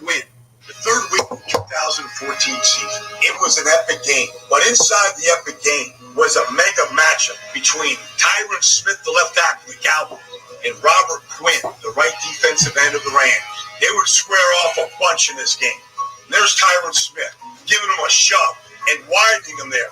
win. The third week of the 2014 season. It was an epic game, but inside the epic game was a mega matchup between Tyron Smith, the left tackle of the Cowboys, and Robert Quinn, the right defensive end of the Rams. They would square off a bunch in this game. And there's Tyron Smith, giving him a shove and widening him there.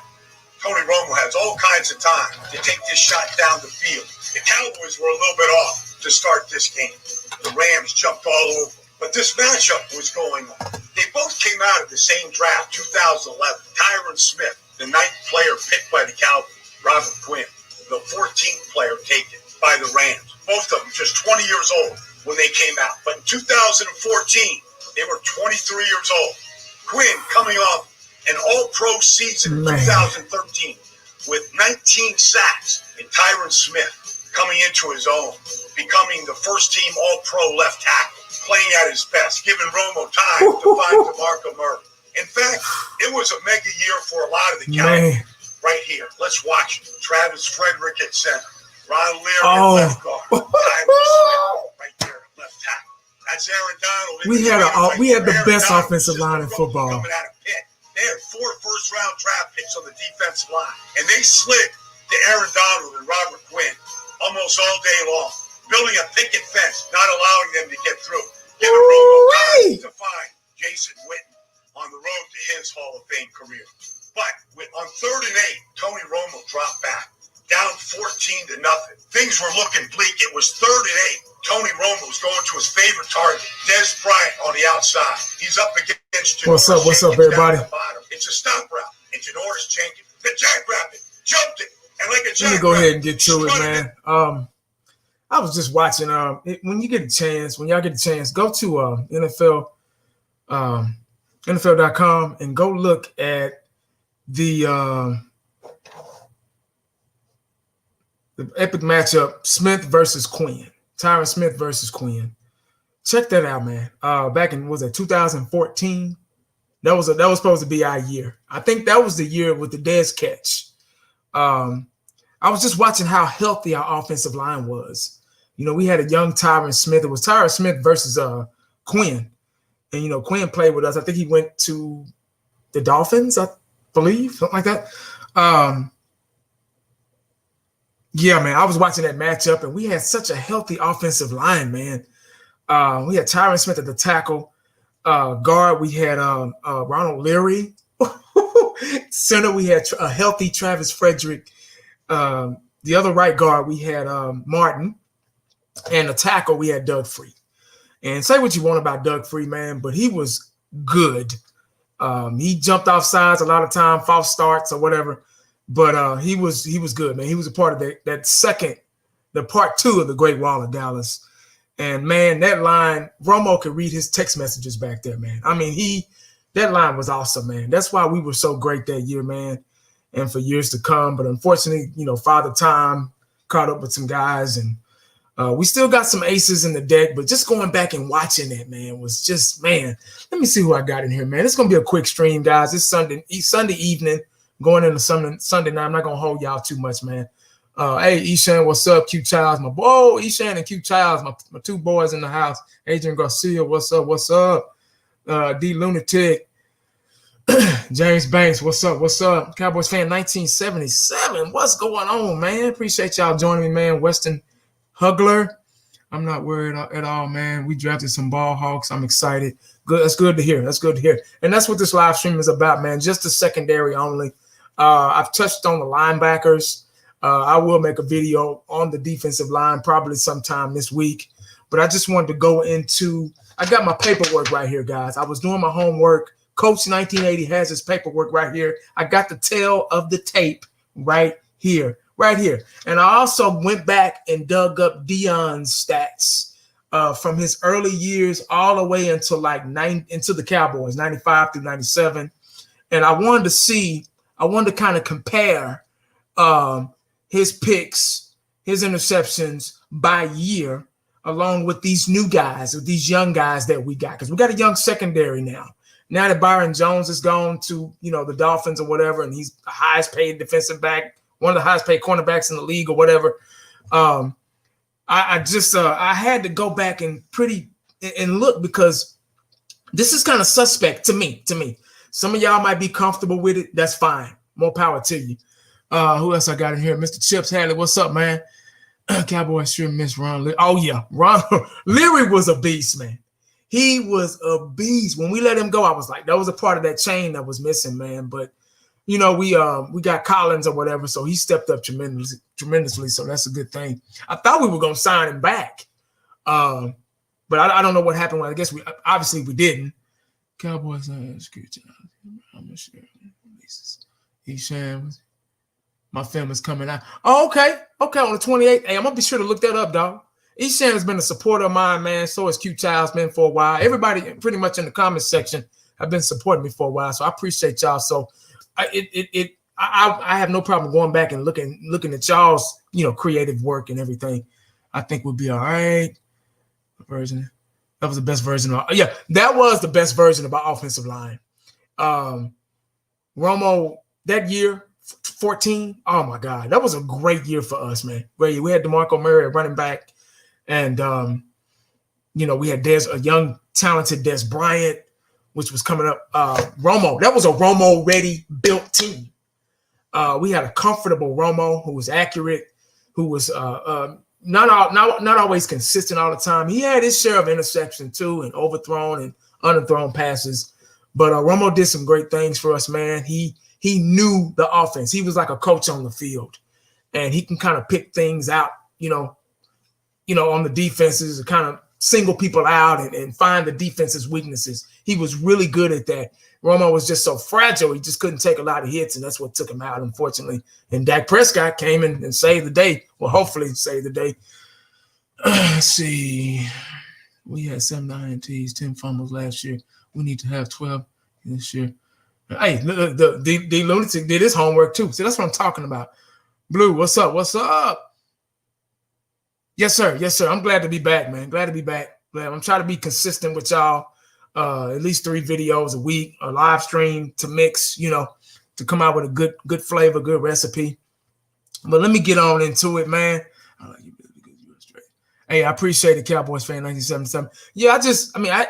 Tony Romo has all kinds of time to take this shot down the field. The Cowboys were a little bit off to start this game. The Rams jumped all over. But this matchup was going on. They both came out of the same draft, 2011. Tyron Smith, the 9th player picked by the Cowboys. Robert Quinn, the 14th player taken by the Rams. Both of them just 20 years old when they came out. But in 2014, they were 23 years old. Quinn coming off an all-pro season in 2013 with 19 sacks. And Tyron Smith coming into his own, becoming the first-team all-pro left tackle, playing at his best, giving Romo time to find DeMarco Murray. In fact, it was a mega year for a lot of the Cowboys. Right here, let's watch it. Travis Frederick at center, Ron Leary at left guard, Tyron Smith right there at left tackle. That's Aaron Donald. We had the best offensive line in football. Coming out of Pitt. They had 4 first-round draft picks on the defensive line, and they slid to Aaron Donald and Robert Quinn almost all day long, building a picket fence, not allowing them to get through, giving Romo time to find Jason Witten on the road to his Hall of Fame career. But on 3rd and 8, Tony Romo dropped back, down 14-0. Things were looking bleak. It was 3rd and 8. Tony Romo's going to his favorite target, Des Bryant on the outside. He's up against Janoris Jenkins. What's up, everybody? It's a stop route. And Janoris Jenkins, the jackrabbit, jumped it. And like a Let me go ahead and get to it, man. I was just watching. When y'all get a chance, go to NFL.com and go look at the epic matchup: Smith versus Quinn, Tyron Smith versus Quinn. Check that out, man. Back in 2014? That was supposed to be our year. I think that was the year with the Dez catch. I was just watching how healthy our offensive line was. You know, we had a young Tyron Smith. It was Tyron Smith versus Quinn. And, you know, Quinn played with us. I think he went to the Dolphins, I believe, something like that. Yeah, man, I was watching that matchup, and we had such a healthy offensive line, man. We had Tyron Smith at the tackle. Guard, we had Ronald Leary. Center, we had a healthy Travis Frederick. The other right guard, we had Martin. And the tackle, we had Doug Free. And say what you want about Doug Free, man, but he was good. He jumped off sides a lot of time, false starts or whatever. But he was good, man. He was a part of the part 2 of the Great Wall of Dallas. And, man, that line, Romo could read his text messages back there, man. I mean, that line was awesome, man. That's why we were so great that year, man, and for years to come. But unfortunately, you know, Father Time caught up with some guys, and we still got some aces in the deck. But just going back and watching that, man, was just, man, let me see who I got in here, man. It's going to be a quick stream, guys. It's Sunday evening, going into Sunday night. I'm not going to hold y'all too much, man. Hey, Eshan, what's up? Q Childs, my boy. Oh, Eshan and Q Childs, my 2 boys in the house. Adrian Garcia, what's up? What's up? D Lunatic, James Banks, what's up? What's up? Cowboys fan 1977. What's going on, man? Appreciate y'all joining me, man. Weston Hugler. I'm not worried at all, man. We drafted some ball hawks. I'm excited. Good. That's good to hear. And that's what this live stream is about, man. Just the secondary only. I've touched on the linebackers. I will make a video on the defensive line probably sometime this week. But I just wanted to go into – I got my paperwork right here, guys. I was doing my homework. Coach 1980 has his paperwork right here. I got the tail of the tape right here. And I also went back and dug up Dion's stats from his early years all the way until into the Cowboys, 95 through 97. And I wanted to kind of compare his picks, his interceptions by year, along with these new guys, with these young guys that we got. Because we got a young secondary now. Now that Byron Jones is gone to, you know, the Dolphins or whatever, and he's the highest paid defensive back, one of the highest paid cornerbacks in the league or whatever. I had to go back and look, because This is kind of suspect to me. Some of y'all might be comfortable with it. That's fine. More power to you. Who else I got in here? Mr. Chips Hadley. What's up, man? Cowboys sure miss Ron Leary. Oh, yeah. Ron Leary was a beast, man. He was a beast. When we let him go, I was like, that was a part of that chain that was missing, man. But, we got Collins or whatever, so he stepped up tremendously. So that's a good thing. I thought we were going to sign him back. But I don't know what happened. Well, I guess we didn't. Cowboys, I'm sure. Esham, my film is coming out. Oh, okay. On the 28th. Hey, I'm gonna be sure to look that up, dog. Esham has been a supporter of mine, man. So has Q Child's been for a while. Everybody, pretty much in the comments section, have been supporting me for a while. So I appreciate y'all. So I have no problem going back and looking at y'all's creative work and everything. I think we'll be all right. Version. That was the best version of that was the best version of our offensive line. Romo that year, 14. Oh my God, that was a great year for us, man. We had DeMarco Murray at running back, and we had a young, talented Des Bryant, which was coming up. Romo, that was a Romo ready built team. We had a comfortable Romo who was accurate, who was not always consistent all the time. He had his share of interception too, and overthrown and underthrown passes. But Romo did some great things for us, man. He knew the offense. He was like a coach on the field, and he can kind of pick things out, on the defenses and kind of single people out and find the defense's weaknesses. He was really good at that. Romo was just so fragile. He just couldn't take a lot of hits, and that's what took him out, unfortunately. And Dak Prescott came in and saved the day. Well, hopefully saved the day. Let's see. We had 7 INTs, 10 fumbles last year. We need to have 12 this year. Hey, the lunatic did his homework too. See, that's what I'm talking about. Blue, what's up? What's up? Yes, sir. Yes, sir. I'm glad to be back, man. Glad to be back. I'm trying to be consistent with y'all. At least 3 videos a week, a live stream to mix, to come out with a good flavor, good recipe. But let me get on into it, man. Hey, I appreciate it, Cowboys fan 1977. Yeah,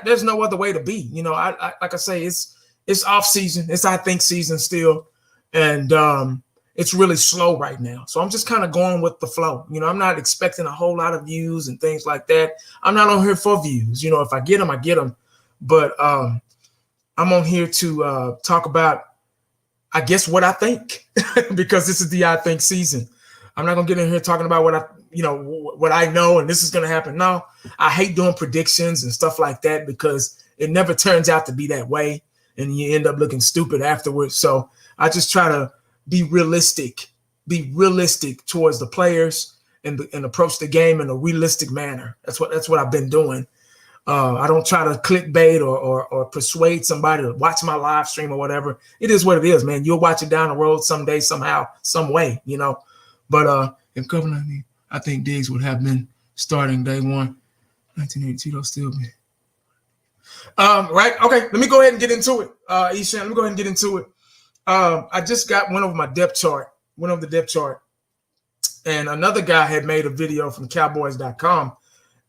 there's no other way to be. Like I say, it's off season. It's I think season still, and it's really slow right now. So I'm just kind of going with the flow. I'm not expecting a whole lot of views and things like that. I'm not on here for views. If I get them, I get them. But I'm on here to talk about, I guess, what I think, because this is the I think season. I'm not gonna get in here talking about what I know and this is gonna happen. No, I hate doing predictions and stuff like that because it never turns out to be that way, and you end up looking stupid afterwards. So I just try to be realistic towards the players and approach the game in a realistic manner. That's what I've been doing. I don't try to clickbait or persuade somebody to watch my live stream or whatever. It is what it is, man. You'll watch it down the road someday, somehow, some way, But if Governor, I think Diggs would have been starting day one. 1982, they'll still be. Right? Okay, let me go ahead and get into it. Ishan, let me go ahead and get into it. I just went over the depth chart, and another guy had made a video from Cowboys.com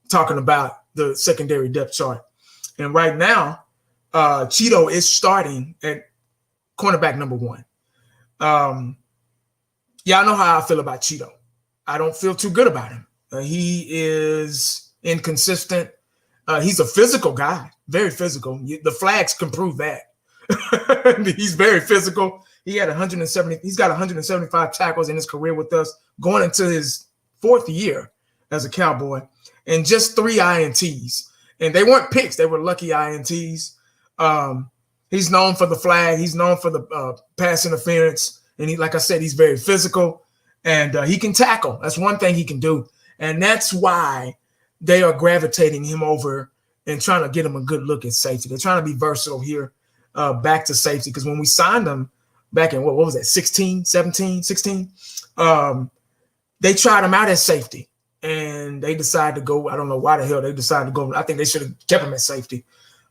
talking about the secondary depth chart. And right now, Cheeto is starting at cornerback number 1. I know how I feel about Cheeto. I don't feel too good about him. He is inconsistent. He's a physical guy, very physical. The flags can prove that. He's very physical. He's got 175 tackles in his career with us, going into his 4th year as a Cowboy, and just 3 INTs. And they weren't picks. They were lucky INTs. He's known for the flag. He's known for the pass interference. And like I said, he's very physical, and he can tackle. That's one thing he can do. And that's why they are gravitating him over and trying to get him a good look at safety. They're trying to be versatile here, back to safety. Because when we signed him back in, what was that, 16, 17, 16? They tried him out as safety. And they decided to go, I don't know why the hell they decided to go. I think they should have kept him at safety.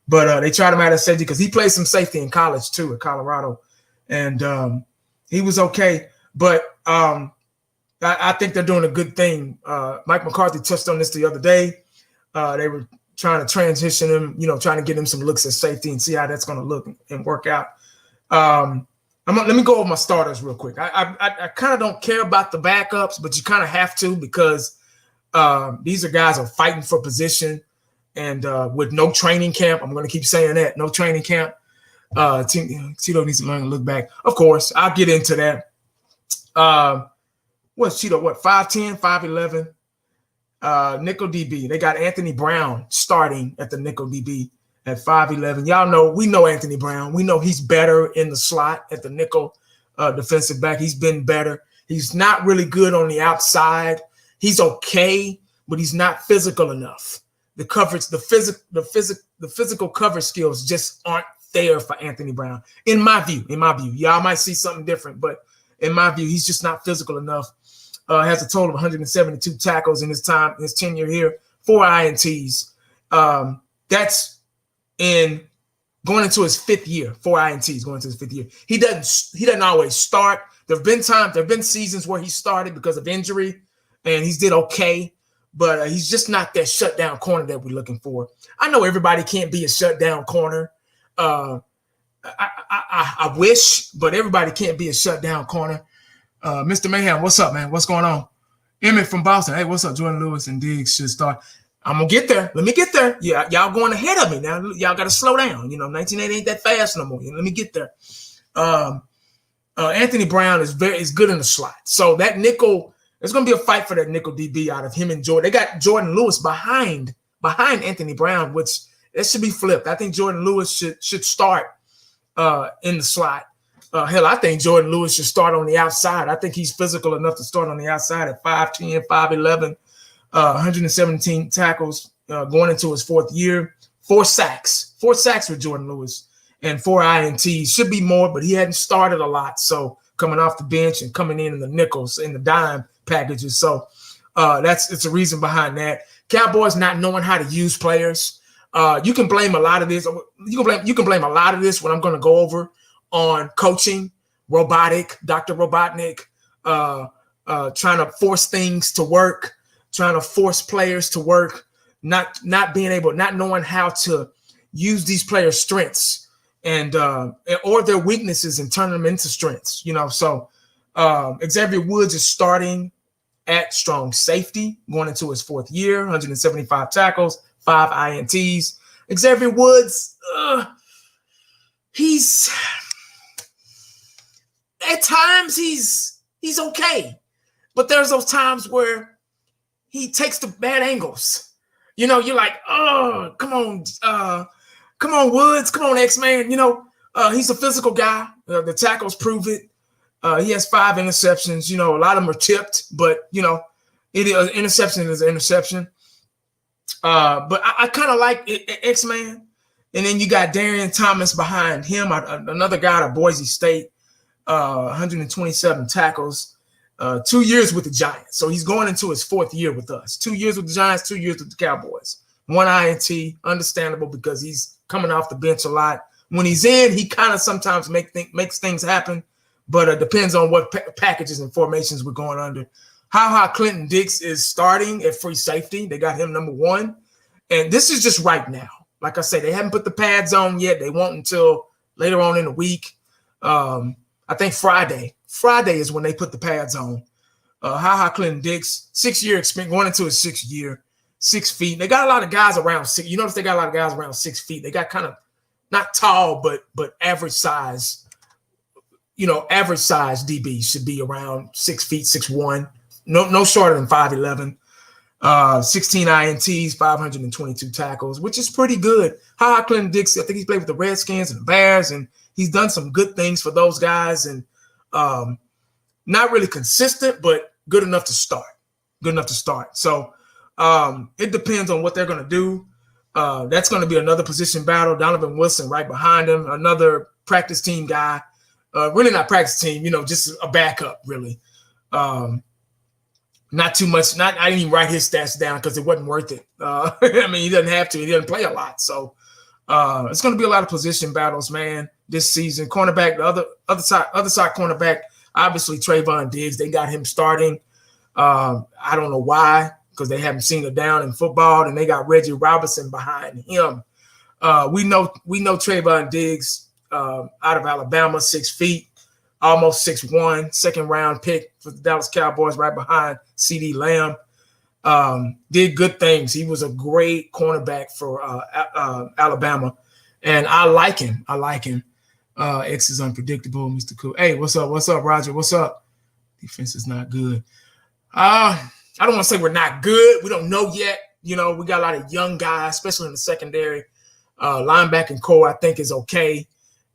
But they tried him out as safety because he played some safety in college too, at Colorado. And he was okay. But I think they're doing a good thing. Mike McCarthy touched on this the other day. They were trying to transition him, trying to get him some looks at safety and see how that's going to look and work out. Let me go over my starters real quick. I kind of don't care about the backups, but you kind of have to because these are guys who are fighting for position and with no training camp. I'm going to keep saying that. No training camp. Tito needs to learn to look back. Of course, I'll get into that. What's Tito? 5'10", 5'11". Nickel DB. They got Anthony Brown starting at the nickel DB at 5'11". Y'all know, we know Anthony Brown. We know he's better in the slot at the nickel defensive back. He's been better. He's not really good on the outside. He's okay, but he's not physical enough. The coverage, the physical coverage skills just aren't there for Anthony Brown. In my view, y'all might see something different, but in my view, he's just not physical enough. Has a total of 172 tackles in his tenure here, 4 INTs. That's in going into his 5th year, 4 INTs going into his 5th year. He doesn't always start. There've been seasons where he started because of injury, and he's did okay, but he's just not that shutdown corner that we're looking for. I know everybody can't be a shutdown corner. I wish, but everybody can't be a shutdown corner. Mr. Mayhem, what's up, man? What's going on? Emmett from Boston. Hey, what's up? Jordan Lewis and Diggs should start. I'm going to get there. Let me get there. Yeah, y'all going ahead of me now. Y'all got to slow down. 1980 ain't that fast no more. Let me get there. Anthony Brown is good in the slot. So that nickel, there's going to be a fight for that nickel DB out of him and Jordan. They got Jordan Lewis behind Anthony Brown, which that should be flipped. I think Jordan Lewis should start in the slot. Hell, I think Jordan Lewis should start on the outside. I think he's physical enough to start on the outside at 5'10", 5'11", 117 tackles going into his 4th year. 4 sacks with Jordan Lewis and 4 INTs. Should be more, but he hadn't started a lot. So coming off the bench and coming in the nickels, in the dime packages. So it's a reason behind that. Cowboys not knowing how to use players. You can blame a lot of this. You can blame a lot of this when I'm going to go over on coaching, Dr. Robotnik, trying to force things to work, trying to force players to work, not knowing how to use these players' strengths and or their weaknesses and turn them into strengths. So Xavier Woods is starting at strong safety, going into his 4th year, 175 tackles, 5 INTs. Xavier Woods, at times he's okay, but there's those times where he takes the bad angles. You're like, oh, come on, Woods, come on, X-Man. He's a physical guy. The tackles prove it. He has 5 interceptions. A lot of them are tipped, but interception is an interception. But I kind of like X-Man. And then you got Darian Thomas behind him, another guy out of Boise State, 127 tackles, 2 years with the Giants. So he's going into his 4th year with us. 2 years with the Giants, 2 years with the Cowboys. 1 INT, understandable because he's coming off the bench a lot. When he's in, he kind of sometimes makes things happen, but it depends on what packages and formations we're going under. How Clinton Dix is starting at free safety. They got him number 1. And this is just right now. Like I said, they haven't put the pads on yet. They won't until later on in the week. I think Friday is when they put the pads on. Clinton Dix, 6-year experience, going into his 6th year, 6 feet. They got a lot of guys around 6. You notice they got a lot of guys around 6 feet. They got kind of not tall, but average size. Average size DB should be around 6 feet, 6'1". No shorter than 5'11". 16 INTs, 522 tackles, which is pretty good. Clinton Dix, I think he's played with the Redskins and the Bears, and he's done some good things for those guys. And not really consistent, but good enough to start. So it depends on what they're going to do. That's going to be another position battle. Donovan Wilson right behind him, another practice team guy. Really not practice team, just a backup, really. Not too much. I didn't even write his stats down because it wasn't worth it. He doesn't have to. He doesn't play a lot. So it's going to be a lot of position battles, man, this season. Cornerback, the other side cornerback, obviously Trayvon Diggs. They got him starting. I don't know why. because they haven't seen a down in football, and they got Reggie Robinson behind him. We know Trayvon Diggs out of Alabama, 6 feet, almost 6'1", second-round pick for the Dallas Cowboys, right behind CeeDee Lamb. Did good things. He was a great cornerback for Alabama, and I like him. X is unpredictable, Mr. Cool. Hey, what's up? What's up, Roger? What's up? Defense is not good. I don't want to say we're not good. We don't know yet. We got a lot of young guys, especially in the secondary. Linebacking core, I think, is okay,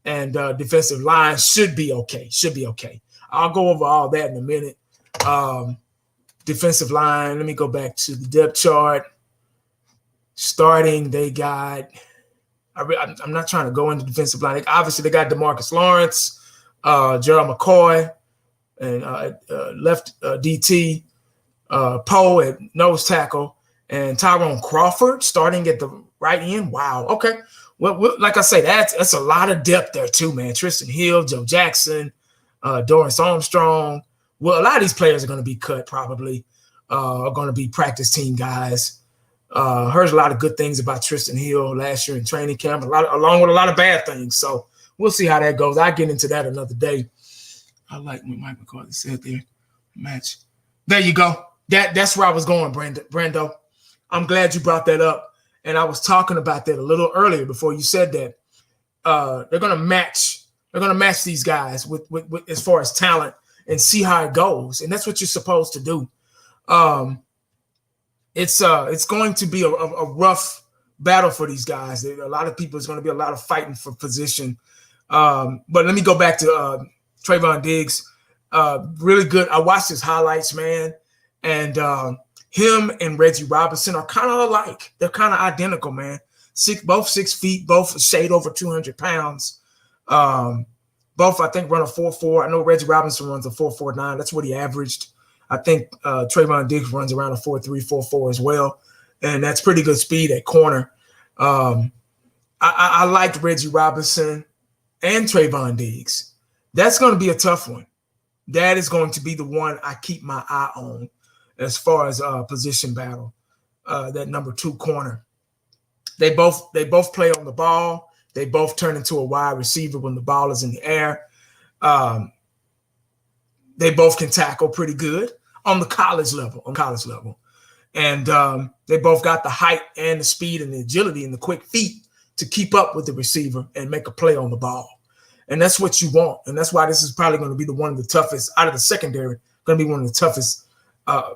and defensive line should be okay. I'll go over all that in a minute. Defensive line, let me go back to the depth chart. Starting, they got I'm not trying to go into defensive line. Obviously, they got DeMarcus Lawrence, Gerald McCoy, and left DT, Poe at nose tackle, and Tyrone Crawford starting at the right end. Wow. Okay. Well, like I say, that's a lot of depth there too, man. Tristan Hill, Joe Jackson, Dorrance Armstrong. Well, a lot of these players are going to be cut probably, are going to be practice team guys. Heard a lot of good things about Tristan Hill last year in training camp, along with a lot of bad things. So we'll see how that goes. I'll get into that another day. I like what Mike McCarthy said there. Match. There you go. That's where I was going, Brando. I'm glad you brought that up. And I was talking about that a little earlier before you said that. They're gonna match these guys with as far as talent and see how it goes. And that's what you're supposed to do. It's going to be a rough battle for these guys. A lot of people, it's going to be a lot of fighting for position. But let me go back to Trayvon Diggs. Really good. I watched his highlights, man. And him and Reggie Robinson are kind of alike. They're kind of identical, man. Both 6 feet, both a shade over 200 pounds. Both, I think, run a 4.4. I know Reggie Robinson runs a 4.49. That's what he averaged. I think Trayvon Diggs runs around a 4.3, 4.4 as well. And that's pretty good speed at corner. I liked Reggie Robinson and Trayvon Diggs. That's going to be a tough one. That is going to be the one I keep my eye on as far as position battle, that number 2 corner. They both play on the ball. They both turn into a wide receiver when the ball is in the air. They both can tackle pretty good on the college level. And they both got the height and the speed and the agility and the quick feet to keep up with the receiver and make a play on the ball. And that's what you want. And that's why this is probably going to be one of the toughest out of the secondary, going to be one of the toughest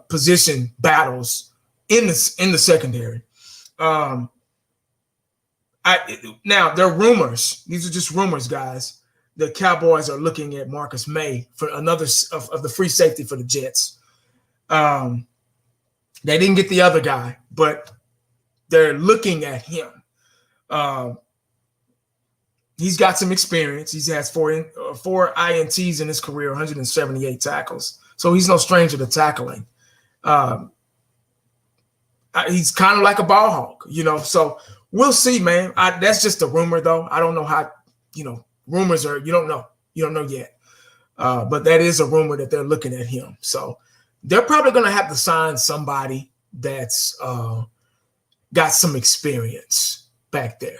position battles in the secondary. Now, there are rumors. These are just rumors, guys. The Cowboys are looking at Marcus May for another of the free safety for the Jets. They didn't get the other guy, but they're looking at him. He's got some experience. He has four INTs in his career, 178 tackles. So he's no stranger to tackling. He's kind of like a ball hawk, So we'll see, man. That's just a rumor, though. I don't know how, rumors are, you don't know yet. But that is a rumor that they're looking at him. So they're probably going to have to sign somebody that's got some experience back there.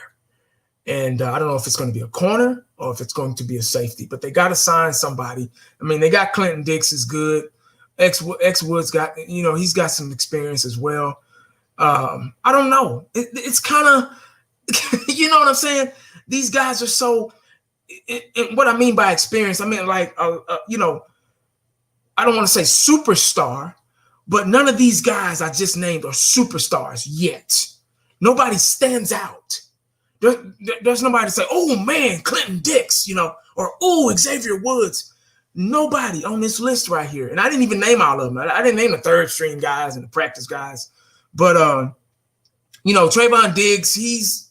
And I don't know if it's going to be a corner or if it's going to be a safety, but they got to sign somebody. I mean, they got Clinton Dix is good. X Woods got, he's got some experience as well. I don't know. It's kind of, you know what I'm saying? These guys are so, what I mean by experience, I mean like, I don't want to say superstar, but none of these guys I just named are superstars yet. Nobody stands out. There's nobody to say, oh, man, Clinton Dix, or, oh, Xavier Woods. Nobody on this list right here. And I didn't even name all of them. I didn't name the third string guys and the practice guys. But, Trayvon Diggs,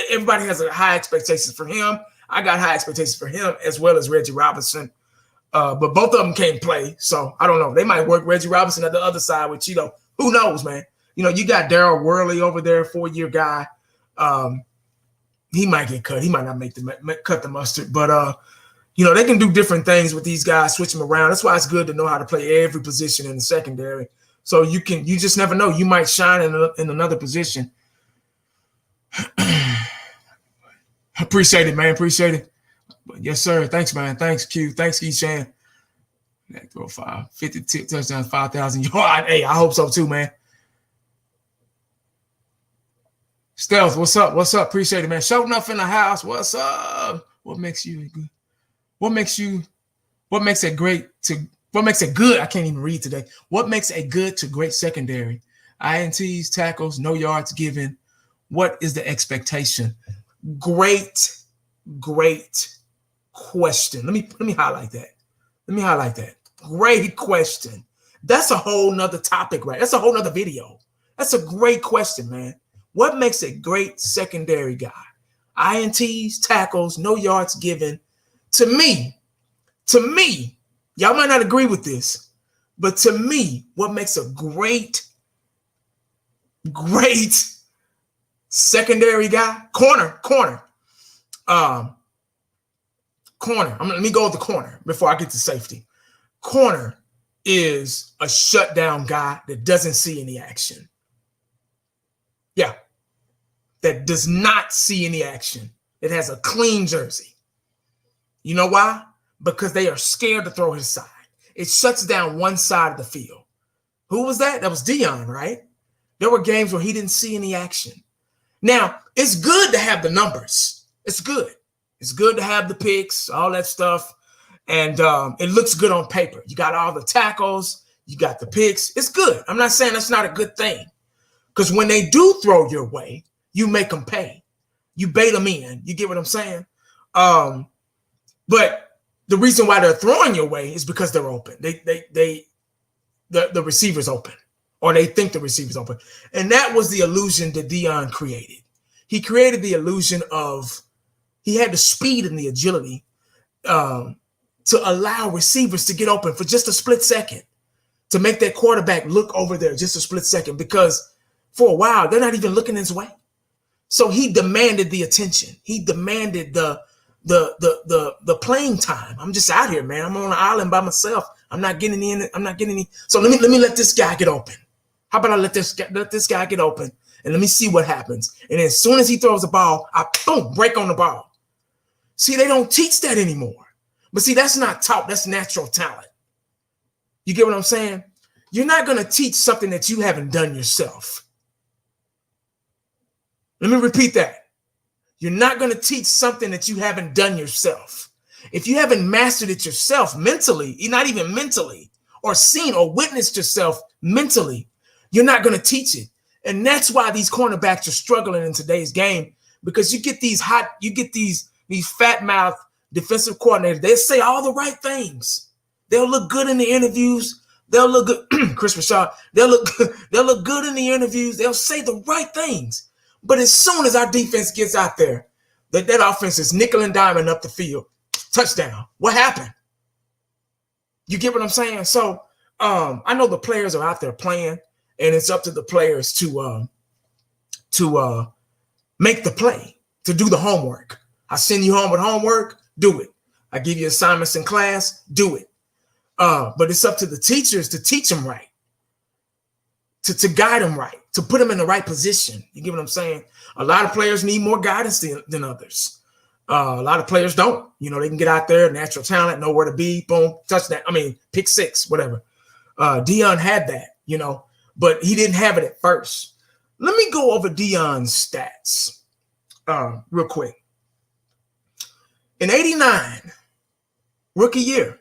everybody has a high expectations for him. I got high expectations for him as well as Reggie Robinson. But both of them can't play. So I don't know. They might work Reggie Robinson at the other side with Cheeto. Who knows, man? You got Darryl Worley over there, 4-year guy. He might get cut. He might not cut the mustard. But, they can do different things with these guys, switch them around. That's why it's good to know how to play every position in the secondary So you just never know. You might shine in another position. Appreciate it, man. Appreciate it. Yes, sir. Thanks, man. Thanks, Q. Thanks, Keyshan. That throw 50 touchdowns, 5,000 yards. Hey, I hope so too, man. Stealth, what's up? What's up? Appreciate it, man. Show enough in the house. What's up? What makes you good? What makes it good? I can't even read today. What makes a good to great secondary? INTs, tackles, no yards given. What is the expectation? Great question. Let me highlight that. Great question. That's a whole nother topic, right? That's a whole nother video. That's a great question, man. What makes a great secondary guy? INTs, tackles, no yards given. To me, y'all might not agree with this, but to me, what makes a great secondary guy? Corner. Let me go with the corner before I get to safety. Corner is a shutdown guy that doesn't see any action. Yeah. That does not see any action. It has a clean jersey. You know why? Because they are scared to throw his side. It shuts down one side of the field. Who was that? That was Dion, right? There were games where he didn't see any action. Now, it's good to have the numbers. It's good. It's good to have the picks, all that stuff. And it looks good on paper. You got all the tackles. You got the picks. It's good. I'm not saying that's not a good thing. Because when they do throw your way, you make them pay. You bait them in. You get what I'm saying? But the reason why they're throwing your way is because they're open. The receiver's open, or they think the receiver's open. And that was the illusion that Dion created. He created the illusion of he had the speed and the agility to allow receivers to get open for just a split second, to make that quarterback look over there just a split second, because for a while, they're not even looking his way. So he demanded the attention. He demanded the playing time. I'm just out here, man. I'm on an island by myself. I'm not getting any. So let me let this guy get open. How about I let this guy get open and let me see what happens. And as soon as he throws the ball, I break on the ball. See, they don't teach that anymore. But see, that's not taught. That's natural talent. You get what I'm saying? You're not going to teach something that you haven't done yourself. Let me repeat that. You're not going to teach something that you haven't done yourself. If you haven't mastered it yourself mentally, not even mentally, or seen or witnessed yourself mentally, you're not going to teach it. And that's why these cornerbacks are struggling in today's game, because you get these fat mouth defensive coordinators. They say all the right things. They'll look good in the interviews. They'll look good. Chris Rashad. They'll look good in the interviews. They'll say the right things. But as soon as our defense gets out there, that offense is nickel and diamond up the field. Touchdown. What happened? You get what I'm saying? So I know the players are out there playing, and it's up to the players to make the play, to do the homework. I send you home with homework, do it. I give you assignments in class, do it. But it's up to the teachers to teach them right, to guide them right, to put them in the right position. You get what I'm saying? A lot of players need more guidance than others. A lot of players don't. You know, they can get out there, natural talent, know where to be, boom, touchdown. Pick six, whatever. Dion had that, but he didn't have it at first. Let me go over Dion's stats real quick. In 89, rookie year,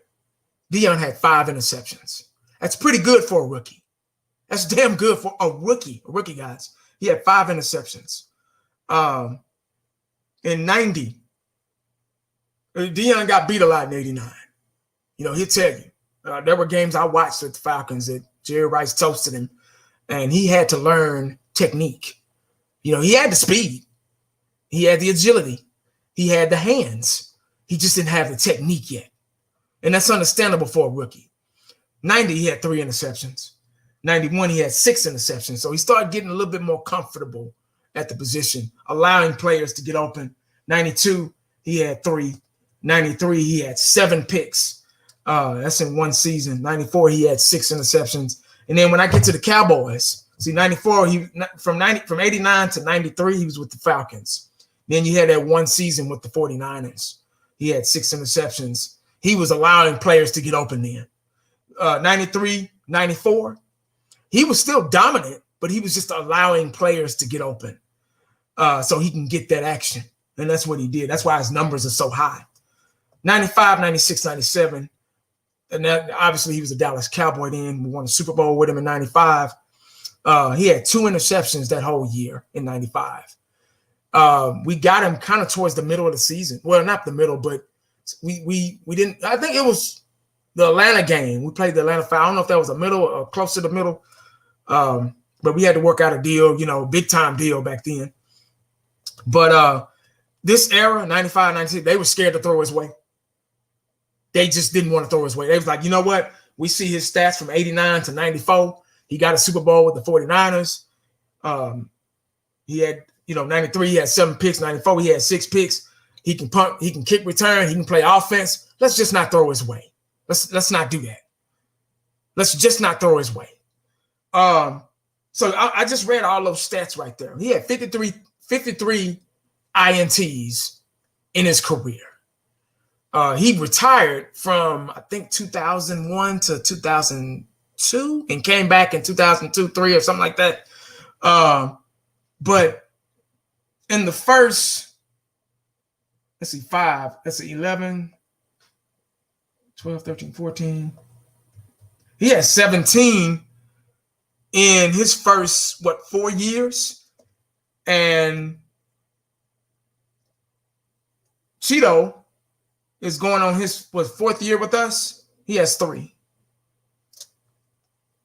Dion had 5 interceptions. That's pretty good for a rookie. That's damn good for a rookie, guys. He had 5 interceptions. In 90, Dion got beat a lot in 89. He'll tell you. There were games I watched with the Falcons that Jerry Rice toasted him, and he had to learn technique. He had the speed. He had the agility. He had the hands. He just didn't have the technique yet. And that's understandable for a rookie. 90, he had 3 interceptions. 91, he had 6 interceptions. So he started getting a little bit more comfortable at the position, allowing players to get open. 92, he had 3. 93, he had 7 picks. That's in one season. 94, he had 6 interceptions. And then when I get to the Cowboys, see 94, from 89 to 93, he was with the Falcons. Then you had that one season with the 49ers. He had 6 interceptions. He was allowing players to get open then. 93, 94, he was still dominant, but he was just allowing players to get open so he can get that action. And that's what he did. That's why his numbers are so high. 95, 96, 97. And that, obviously, he was a Dallas Cowboy then. We won a Super Bowl with him in 95. He had 2 interceptions that whole year in 95. We got him kind of towards the middle of the season. Well, not the middle, but we didn't. I think it was the Atlanta game. We played the Atlanta Falcons. I don't know if that was a middle or close to the middle. But we had to work out a deal, big time deal back then. But this era, 95, 96, they were scared to throw his way. They just didn't want to throw his way. They was like, you know what? We see his stats from 89 to 94. He got a Super Bowl with the 49ers. He had, 93, he had 7 picks. 94, he had 6 picks. He can punt, he can kick return, he can play offense. Let's just not throw his way. Let's not do that. Let's just not throw his way. So I just read all those stats right there. He had 53 INTs in his career. He retired from, I think, 2001 to 2002 and came back in 2002, 3 or something like that. But in the first, 11, 12, 13, 14. He had 17 in his first, 4 years? And Cheeto is going on his 4th year with us. He has 3.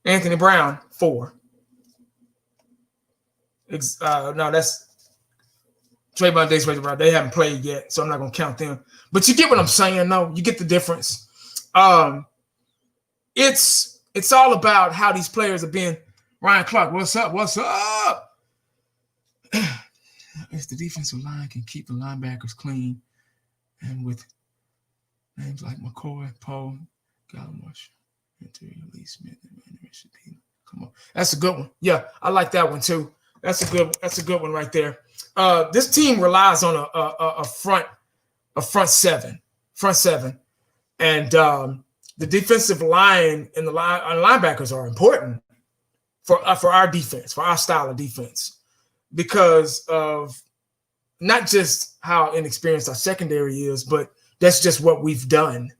Anthony Brown, 4. No, that's Trayvon Diggs, Brown. They haven't played yet, so I'm not going to count them. But you get what I'm saying, though. You get the difference. It's all about how these players are being. Ryan Clark, what's up? What's up? If the defensive line can keep the linebackers clean, and with names like McCoy, Poe, Gallimore, Lee Smith, come on, that's a good one. Yeah, I like that one too. That's a good one right there. This team relies on a front seven, and the defensive line and the linebackers are important for our defense, for our style of defense, because of not just how inexperienced our secondary is, but that's just what we've done.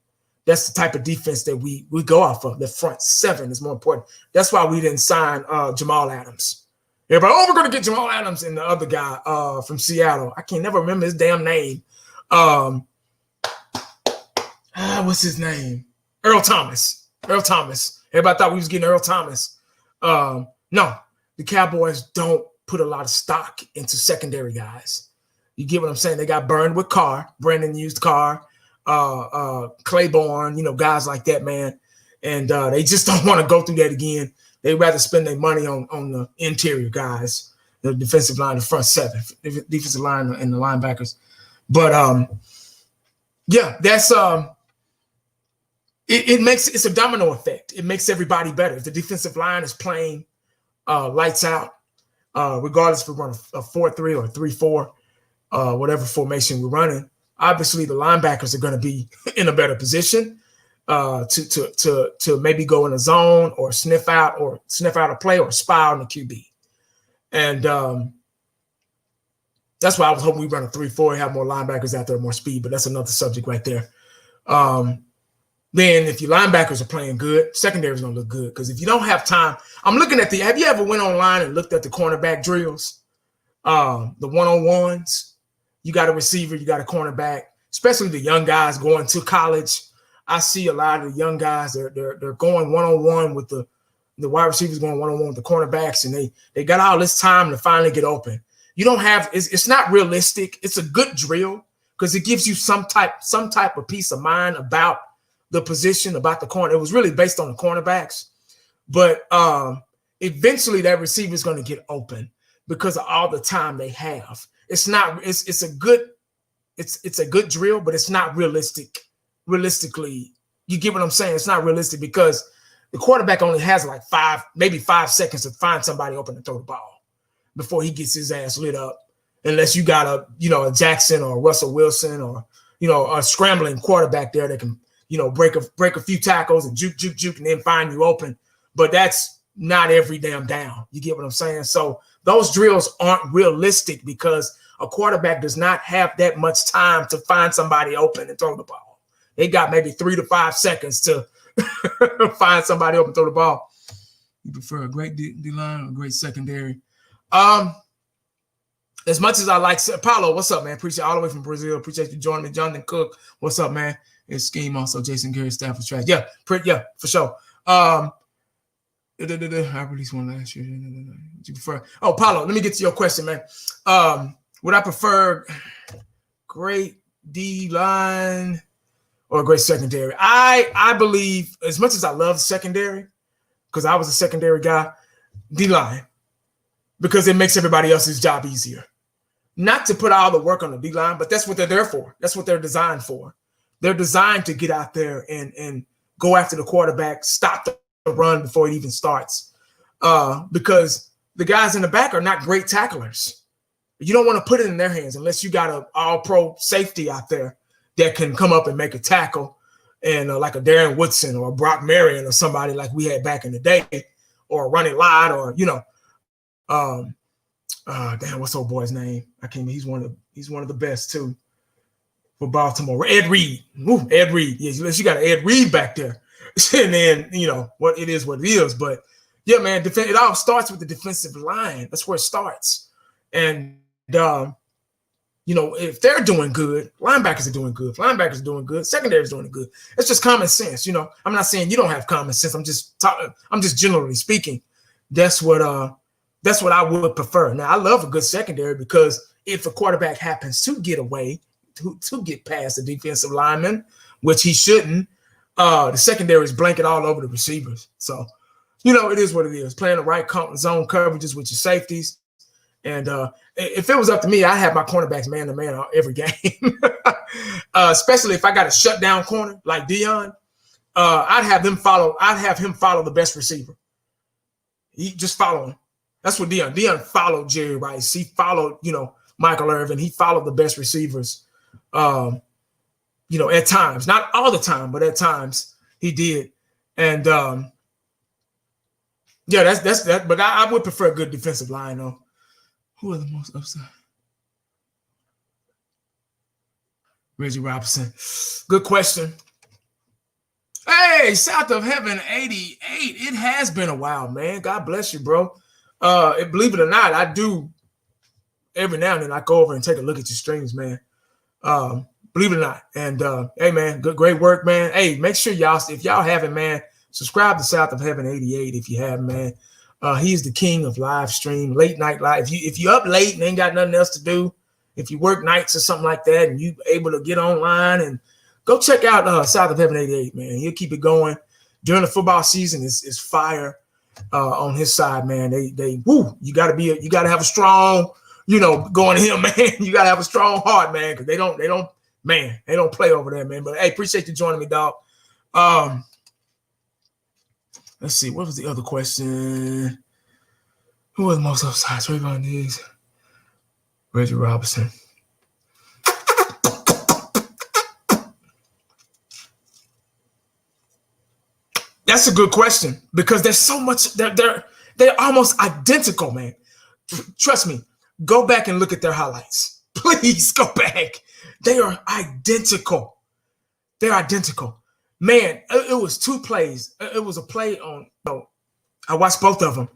That's the type of defense that we go off of. The front 7 is more important. That's why we didn't sign Jamal Adams. Everybody, we're going to get Jamal Adams and the other guy from Seattle. I can't never remember his damn name. What's his name? Earl Thomas. Everybody thought we was getting Earl Thomas. No, the Cowboys don't put a lot of stock into secondary guys. You get what I'm saying? They got burned with Carr. Brandon used Carr. Claiborne, guys like that, man. And they just don't want to go through that again. They'd rather spend their money on the interior guys, the defensive line, the front 7, defensive line and the linebackers. But yeah, that's it's a domino effect. It makes everybody better. If the defensive line is playing lights out, regardless if we run a 4-3 or a 3-4, whatever formation we're running, obviously the linebackers are going to be in a better position to maybe go in a zone or sniff out a play or spy on the QB. And that's why I was hoping we run a 3-4 and have more linebackers out there, more speed, but that's another subject right there. Then if your linebackers are playing good, secondary is going to look good. Because if you don't have time, I'm looking at have you ever went online and looked at the cornerback drills? The one-on-ones? You got a receiver, you got a cornerback, especially the young guys going to college. I see a lot of the young guys, they're going one-on-one with the wide receivers going one-on-one with the cornerbacks, and they got all this time to finally get open. You don't have it's not realistic. It's a good drill because it gives you some type of peace of mind about the position, about the corner. It was really based on the cornerbacks, but eventually that receiver is going to get open because of all the time they have. It's a good drill, but it's not realistic. Realistically, you get what I'm saying? It's not realistic because the quarterback only has like maybe 5 seconds to find somebody open to throw the ball before he gets his ass lit up. Unless you got a Jackson or Russell Wilson or, a scrambling quarterback there that can, break a few tackles and juke, and then find you open. But that's not every damn down. You get what I'm saying? So those drills aren't realistic because a quarterback does not have that much time to find somebody open and throw the ball. They got maybe 3 to 5 seconds to find somebody open and throw the ball. You prefer a great D-line or a great secondary? As much as I like Paulo, what's up, man? Appreciate all the way from Brazil. Appreciate you joining me. Jonathan Cook, what's up, man? His scheme also. Jason Garrett, staff was trash. Yeah, for sure. I released one last year. Would you prefer? Oh, Paulo, let me get to your question, man. Would I prefer great D-line or a great secondary? I believe, as much as I love secondary, because I was a secondary guy, D-line, because it makes everybody else's job easier. Not to put all the work on the D-line, but that's what they're there for. That's what they're designed for. They're designed to get out there and go after the quarterback, stop the run before it even starts. Because the guys in the back are not great tacklers. You don't want to put it in their hands unless you got an all-pro safety out there that can come up and make a tackle, and like a Darren Woodson or a Brock Marion or somebody like we had back in the day, or a Ronnie Lott, or damn, what's old boy's name? I can't. He's one of the best too for Baltimore. Ed Reed. Ooh, Ed Reed. Yeah, you got an Ed Reed back there, and then what it is. But yeah, man, it all starts with the defensive line. That's where it starts. And if they're doing good, linebackers are doing good. Linebackers are doing good. Secondary is doing good. It's just common sense. I'm not saying you don't have common sense. I'm just generally speaking. That's what I would prefer. Now, I love a good secondary because if a quarterback happens to get away, to get past the defensive lineman, which he shouldn't, the secondary is blanket all over the receivers. So, it is what it is. Playing the right zone coverages with your safeties. And if it was up to me, I'd have my cornerbacks man-to-man every game. Especially if I got a shutdown corner like Dion, I'd have him follow the best receiver. He just follow him. That's what Dion followed Jerry Rice. He followed, Michael Irvin. He followed the best receivers, at times. Not all the time, but at times he did. And that's that. But I would prefer a good defensive line, though. Who are the most upside? Reggie Robinson. Good question. Hey, South of Heaven 88. It has been a while, man. God bless you, bro. Believe it or not, I do every now and then I go over and take a look at your streams, man. Believe it or not. And hey, man, great work, man. Hey, make sure if y'all haven't, man, subscribe to South of Heaven 88 if you haven't, man. He's the king of live stream, late night live. If you up late and ain't got nothing else to do, if you work nights or something like that, and you able to get online and go check out South of Heaven 88, man. He'll keep it going during the football season. Is fire on his side, man. You gotta have a strong, going to him, man. You gotta have a strong heart, man, because they don't play over there, man. But hey, appreciate you joining me, dog. Let's see. What was the other question? Who was the most upside? Trayvon Diggs, Reggie Robinson. That's a good question because there's so much. They're almost identical, man. Trust me. Go back and look at their highlights. Please go back. They are identical. They're identical. Man, it was 2 plays. It was a play on, I watched both of them.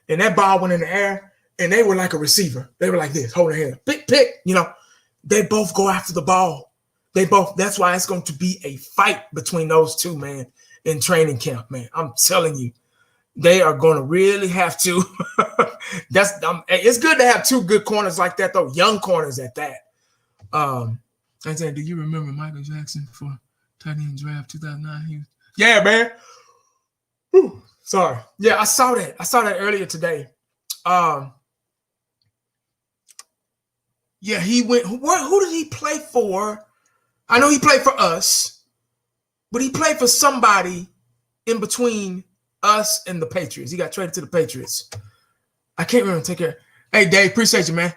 And that ball went in the air, and they were like a receiver. They were like this, holding their head. Pick. They both go after the ball. That's why it's going to be a fight between those two, man, in training camp, man. I'm telling you. They are going to really have to. It's good to have 2 good corners like that, though. Young corners at that. I'm saying, do you remember Michael Jackson for tight end draft 2009? Yeah, man. Whew. Sorry. Yeah, I saw that. I saw that earlier today. Yeah, he went. Who did he play for? I know he played for us, but he played for somebody in between Us and the Patriots. He got traded to the Patriots. I can't remember. Take care. Hey, Dave, appreciate you, man.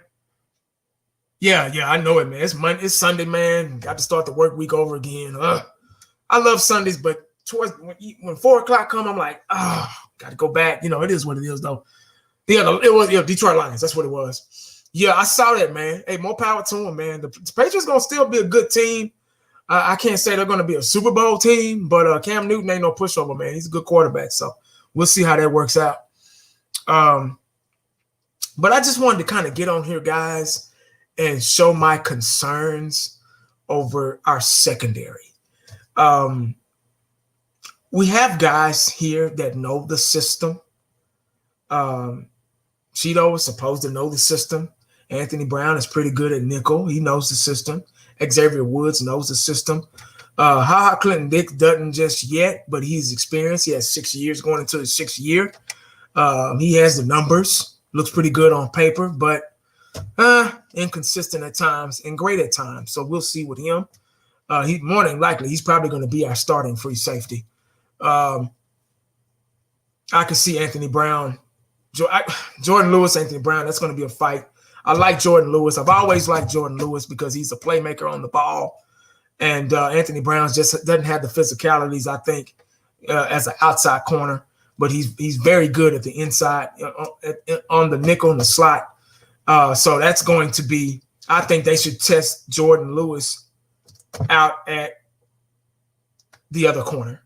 Yeah, I know it, man. It's Monday, it's Sunday, man. Got to start the work week over again. I love Sundays, but towards when 4 o'clock come, I'm like, got to go back. It is what it is, though. Yeah, it was Detroit Lions. That's what it was. Yeah, I saw that, man. Hey, more power to them, man. The Patriots gonna still be a good team. I can't say they're gonna be a Super Bowl team, but Cam Newton ain't no pushover, man. He's a good quarterback, so we'll see how that works out. But I just wanted to kind of get on here, guys, and show my concerns over our secondary. We have guys here that know the system. Cheeto is supposed to know the system. Anthony Brown is pretty good at nickel. He knows the system. Xavier Woods knows the system. Clinton Dix doesn't just yet, but he's experienced. He has 6 years going into his 6th year. He has the numbers. Looks pretty good on paper, but inconsistent at times and great at times. So we'll see with him. He more than likely, he's probably going to be our starting free safety. I can see Anthony Brown, Jordan Lewis, Anthony Brown. That's going to be a fight. I like Jordan Lewis. I've always liked Jordan Lewis because he's a playmaker on the ball. And Anthony Brown just doesn't have the physicalities, I think, as an outside corner. But he's very good at the inside, on the nickel and the slot. So that's going to be – I think they should test Jordan Lewis out at the other corner.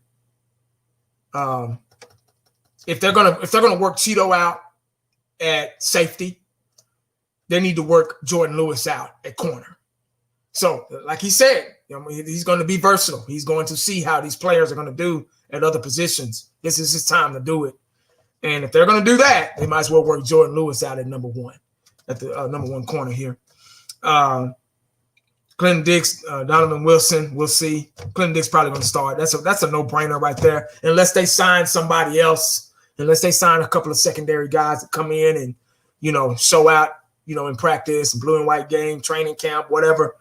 If they're gonna work Cheeto out at safety, they need to work Jordan Lewis out at corner. So, like he said, he's going to be versatile. He's going to see how these players are going to do at other positions. This is his time to do it. And if they're going to do that, they might as well work Jordan Lewis out at number one, at the number one corner here. Clinton Dix, Donovan Wilson, we'll see. Clinton Dix probably going to start. That's a no-brainer right there, unless they sign somebody else, unless they sign a couple of secondary guys that come in and, show out, in practice, blue and white game, training camp, whatever,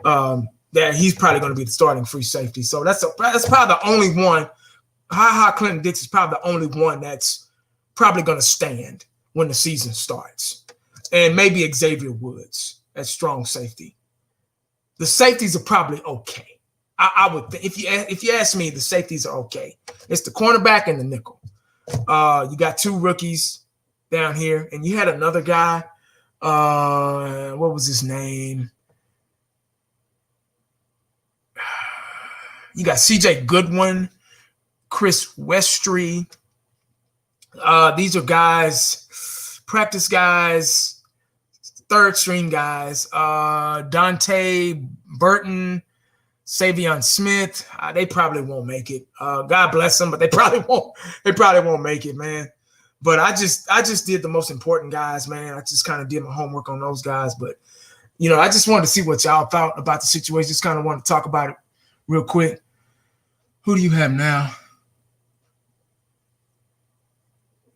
that he's probably going to be the starting free safety. So that's probably the only one. Clinton Dix is probably the only one that's probably going to stand when the season starts. And maybe Xavier Woods at strong safety. The safeties are probably okay. I would think, if you ask me, the safeties are okay. It's the cornerback and the nickel. You got 2 rookies down here, and you had another guy. What was his name? You got CJ Goodwin, Chris Westry. These are guys, practice guys, third string guys. Dante Burton, Savion Smith. They probably won't make it. God bless them, but they probably won't. They probably won't make it, man. But I just did the most important guys, man. I just kind of did my homework on those guys. But, I just wanted to see what y'all thought about the situation. Just kind of wanted to talk about it real quick. Who do you have now?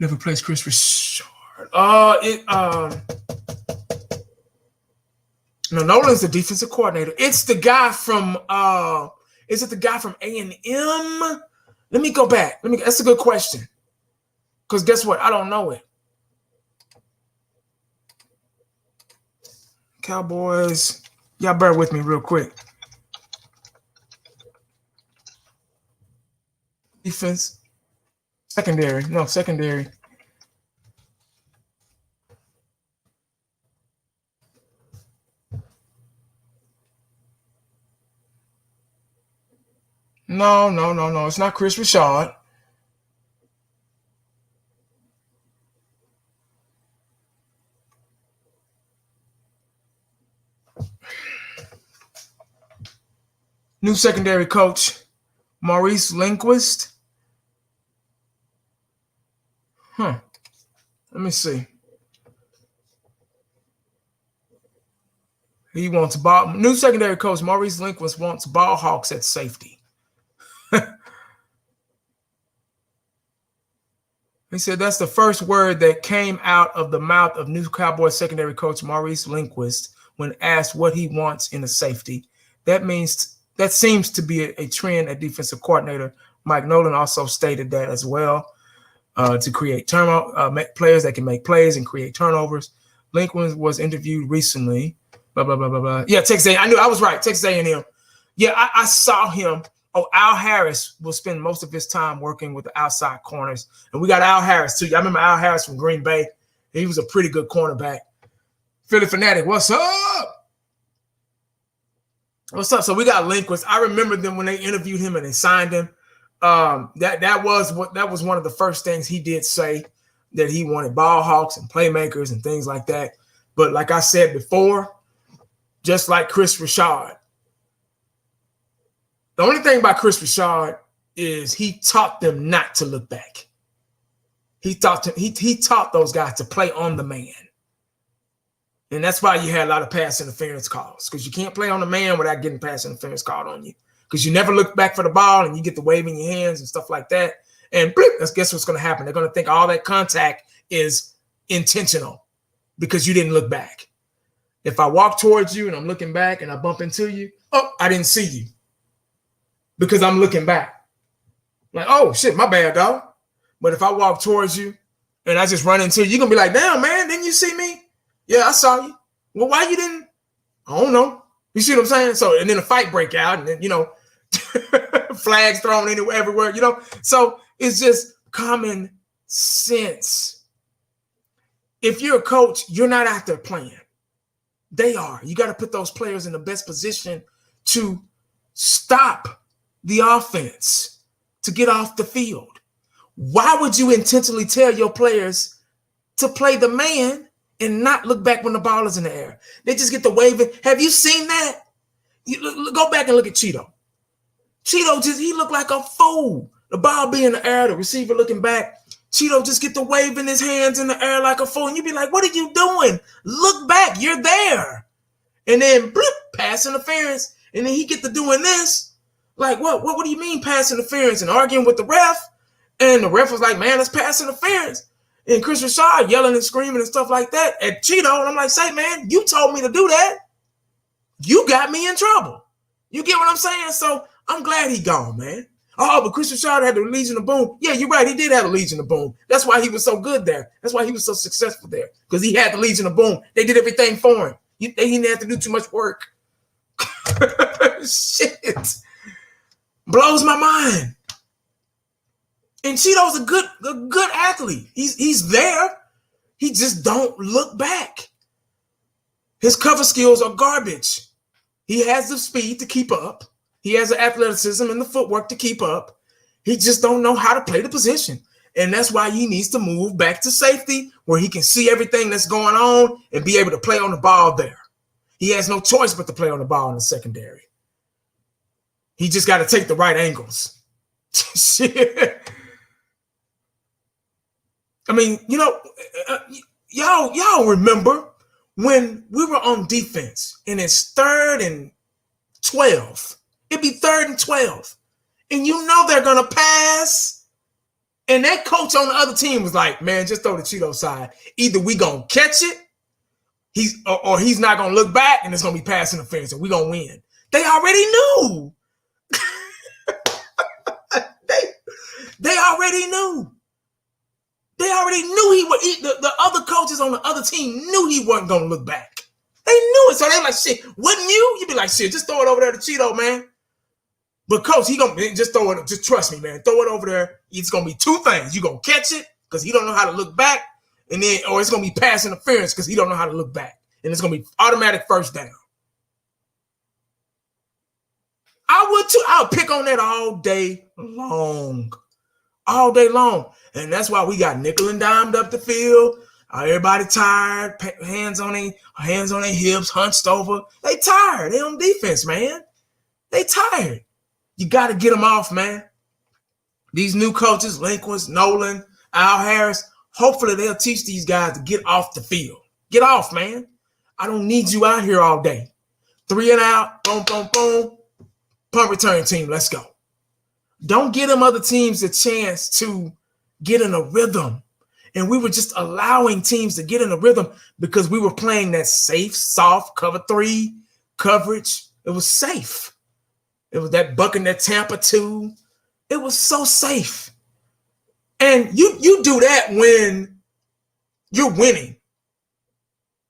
Never plays Chris Richard. No, Nolan's the defensive coordinator. It's the guy from is it the guy from A&M? Let me go back. That's a good question. Because guess what? I don't know it. Cowboys. Y'all bear with me real quick. Defense. Secondary. No, secondary. No. It's not Chris Richard. New secondary coach, Maurice Linguist. Let me see. He wants new secondary coach, Maurice Linguist wants ball hawks at safety. He said that's the first word that came out of the mouth of new Cowboys secondary coach Maurice Linguist when asked what he wants in a safety. That seems to be a trend at defensive coordinator. Mike Nolan also stated that as well. to create players that can make plays and create turnovers. Lincoln was interviewed recently. Blah, blah, blah, blah, blah. Yeah, Texas A&M. I knew I was right. Texas A&M. Yeah, I saw him. Oh, Al Harris will spend most of his time working with the outside corners. And we got Al Harris, too. I remember Al Harris from Green Bay. He was a pretty good cornerback. Philly Fanatic, what's up? What's up? So we got Linquist. I remember them when they interviewed him and they signed him. That was one of the first things he did say, that he wanted ball hawks and playmakers and things like that. But like I said before, just like Chris Richard, the only thing about Chris Richard is he taught them not to look back. He taught those guys to play on the man. And that's why you had a lot of pass interference calls, because you can't play on the man without getting pass interference called on you, because you never look back for the ball and you get the wave in your hands and stuff like that. And guess what's going to happen? They're going to think all that contact is intentional because you didn't look back. If I walk towards you and I'm looking back and I bump into you, oh, I didn't see you because I'm looking back. Like, oh, shit, my bad, dog. But if I walk towards you and I just run into you, you're going to be like, damn, man, didn't you see me? Yeah, I saw you. Well, why you didn't? I don't know. You see what I'm saying? So, and then a fight break out and then, flags thrown everywhere, So it's just common sense. If you're a coach, you're not out there playing. They are. You got to put those players in the best position to stop the offense, to get off the field. Why would you intentionally tell your players to play the man and not look back when the ball is in the air? They just get the waving. Have you seen that? Go back and look at Cheeto. Cheeto he looked like a fool. The ball be in the air, the receiver looking back. Cheeto just get the waving his hands in the air like a fool. And you be like, what are you doing? Look back. You're there. And then bloop, pass interference. And then he get to doing this. Like, what do you mean pass interference? And arguing with the ref. And the ref was like, man, that's pass interference. And Chris Richard yelling and screaming and stuff like that at Cheeto. And I'm like, say, man, you told me to do that. You got me in trouble. You get what I'm saying? So I'm glad he gone, man. Oh, but Chris Richard had the Legion of Boom. Yeah, you're right. He did have a Legion of Boom. That's why he was so good there. That's why he was so successful there, because he had the Legion of Boom. They did everything for him. He didn't have to do too much work. Shit. Blows my mind. And Cheeto's a good athlete. He's there. He just don't look back. His cover skills are garbage. He has the speed to keep up. He has the athleticism and the footwork to keep up. He just don't know how to play the position. And that's why he needs to move back to safety, where he can see everything that's going on and be able to play on the ball there. He has no choice but to play on the ball in the secondary. He just got to take the right angles. Shit. I mean, y'all remember when we were on defense and it's 3rd and 12. It'd be 3rd and 12. And they're going to pass. And that coach on the other team was like, man, just throw the Cheeto side. Either we going to catch it, or he's not going to look back, and it's going to be pass interference, and we're going to win. They already knew. They already knew. They already knew the other coaches on the other team knew he wasn't going to look back. They knew it. So they were like, shit, wouldn't you? You'd be like, shit, just throw it over there to Cheeto, man. But coach, he going to just throw it. Just trust me, man. Throw it over there. It's going to be 2 things. You're going to catch it because he don't know how to look back. And then, or it's going to be pass interference because he don't know how to look back. And it's going to be automatic first down. I would too. I'll pick on that all day long. All day long. And that's why we got nickel and dimed up the field. Everybody tired, hands on their hips, hunched over. They tired. They on defense, man. They tired. You got to get them off, man. These new coaches, Linquist, Nolan, Al Harris, hopefully they'll teach these guys to get off the field. Get off, man. I don't need you out here all day. 3 and out, boom, boom, boom. Punt return team, let's go. Don't give them other teams a chance to get in a rhythm. And we were just allowing teams to get in a rhythm because we were playing that safe, soft cover 3 coverage. It was safe. It was that Buccaneer Tampa 2. It was so safe. And you do that when you're winning.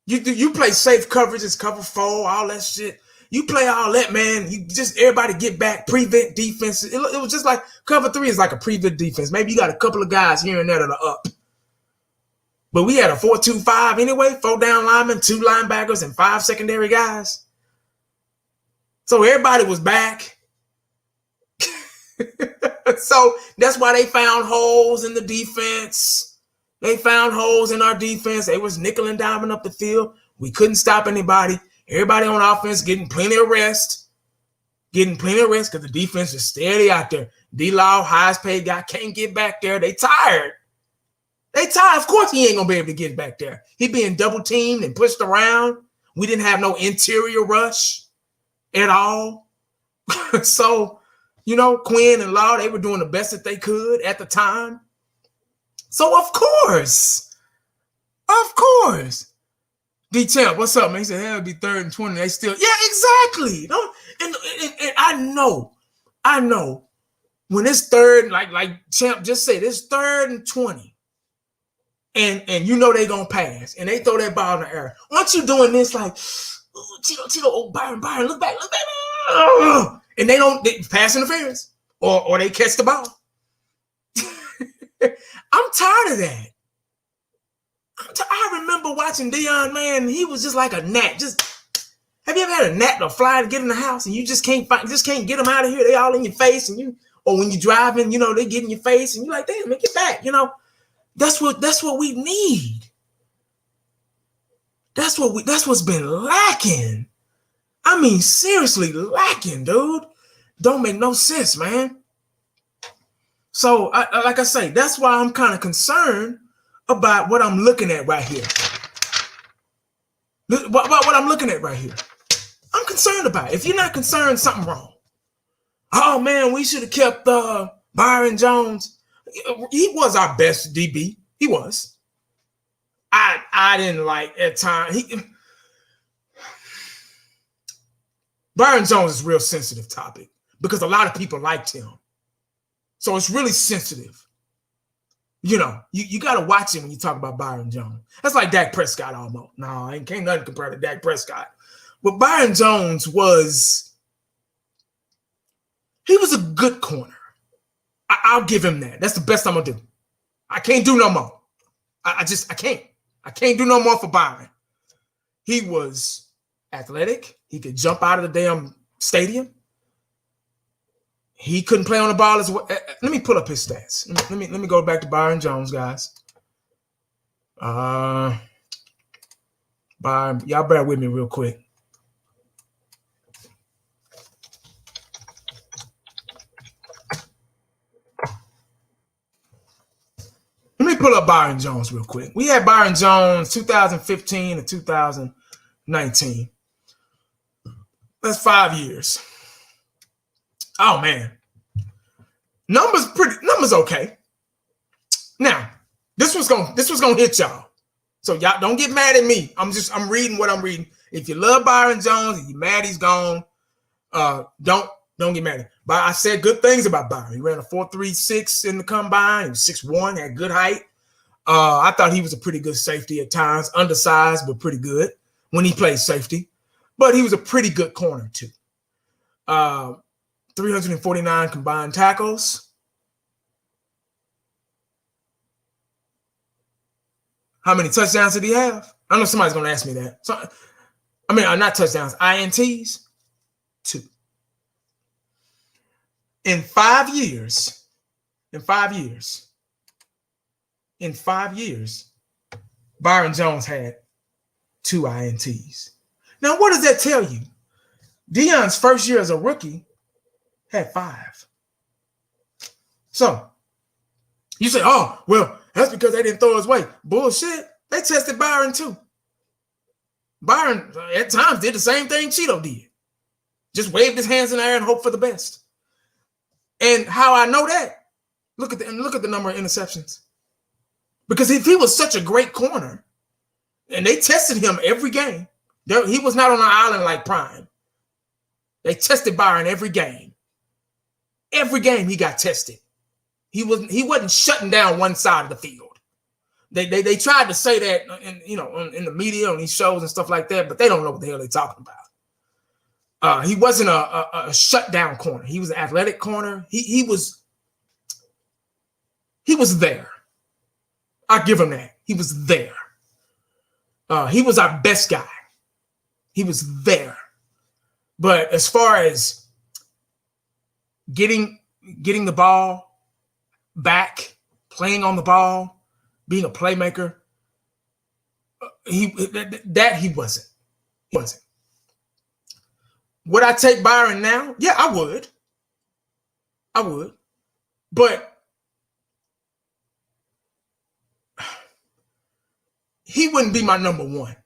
You play safe coverages, cover 4, all that shit. You play all that, man. You just everybody get back, prevent defense. It was just like cover 3 is like a prevent defense. Maybe you got a couple of guys here and there that are up. But we had a 4-2-5 anyway, 4 down linemen, 2 linebackers, and 5 secondary guys. So everybody was back. So that's why they found holes in the defense. They found holes in our defense. They was nickel and diming up the field. We couldn't stop anybody. Everybody on offense getting plenty of rest. Getting plenty of rest because the defense is steady out there. D-Law, highest paid guy, can't get back there. They tired. They tired. Of course he ain't going to be able to get back there. He being double teamed and pushed around. We didn't have no interior rush at all. So, you know, Quinn and Law, they were doing the best that they could at the time. So, of course. D-Champ, what's up, man? He said, hey, it'll be 3rd and 20. They still, yeah, exactly. And I know. When it's 3rd, like Champ just said, it's 3rd and 20. And you know they're going to pass. And they throw that ball in the air. Once you doing this, like, Tito, oh, Byron, look back. And they pass interference. Or they catch the ball. I'm tired of that. I remember watching Deion, man. He was just like a gnat. Have you ever had a gnat to fly to get in the house and you just can't get them out of here? They all in your face, or when you're driving, you know, they get in your face and you're like, damn, man, get back. You know, that's what we need. That's what's been lacking. I mean, seriously lacking, dude. Don't make no sense, man. So, like I say, that's why I'm kind of concerned about what I'm looking at right here. What I'm looking at right here. I'm concerned about it. If you're not concerned, something wrong. Oh, man, we should have kept Byron Jones. He was our best DB. He was. I didn't like at times. Byron Jones is a real sensitive topic because a lot of people liked him. So it's really sensitive. You know, you got to watch it when you talk about Byron Jones. That's like Dak Prescott almost. No, I can't nothing compare to Dak Prescott. But Byron Jones was a good corner. I'll give him that. That's the best I'm going to do. I can't do no more. I can't. I can't do no more for Byron. He was athletic. He could jump out of the damn stadium. He couldn't play on the ball as well. Let me pull up his stats. Let me go back to Byron Jones, guys. Byron, y'all bear with me real quick. Let me pull up Byron Jones real quick. We had Byron Jones 2015 to 2019. That's 5 years. Oh man, numbers okay. Now, this was gonna hit y'all, so y'all don't get mad at me. I'm reading what I'm reading. If you love Byron Jones and you're mad he's gone, don't get mad at him. But I said good things about Byron. He ran a 4.36 in the combine. He was 6'1", had good height. I thought he was a pretty good safety at times, undersized but pretty good when he played safety. But he was a pretty good corner too. 349 combined tackles. How many touchdowns did he have? I know somebody's going to ask me that. So, not touchdowns, INTs. 2. In 5 years, Byron Jones had 2 INTs. Now, what does that tell you? Deion's first year as a rookie had 5. So you say, oh, well, that's because they didn't throw his way. Bullshit. They tested Byron too. Byron at times did the same thing Cheeto did. Just waved his hands in the air and hoped for the best. And how I know that, look at the number of interceptions. Because if he was such a great corner, and they tested him every game, he was not on an island like Prime. They tested Byron every game. Every game he got tested. He wasn't shutting down one side of the field. They tried to say that in the media on these shows and stuff like that, but they don't know what the hell they're talking about. He wasn't a shutdown corner. He was an athletic corner. He was there. I give him that. He was there. He was our best guy. He was there. But as far as getting the ball back, playing on the ball, being a playmaker, he wasn't. He wasn't. Would I take Byron now? Yeah, I would. But he wouldn't be my number one.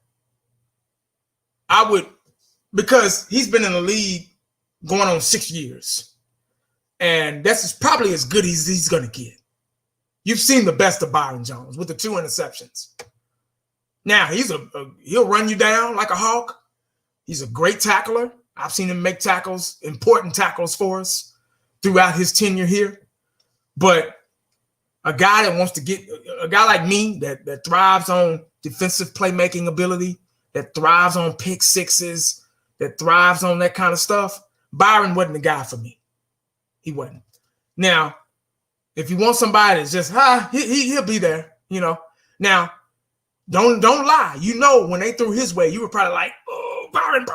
I would, because he's been in the league going on 6 years. And that's probably as good as he's going to get. You've seen the best of Byron Jones with the 2 interceptions. Now, he'll run you down like a hawk. He's a great tackler. I've seen him make tackles, important tackles for us throughout his tenure here. But a guy that wants to get, a guy like me that thrives on defensive playmaking ability, that thrives on pick sixes, that thrives on that kind of stuff, Byron wasn't the guy for me. He wasn't. Now, if you want somebody that's just, he'll be there, Now, don't lie. When they threw his way, you were probably like, oh, Byron.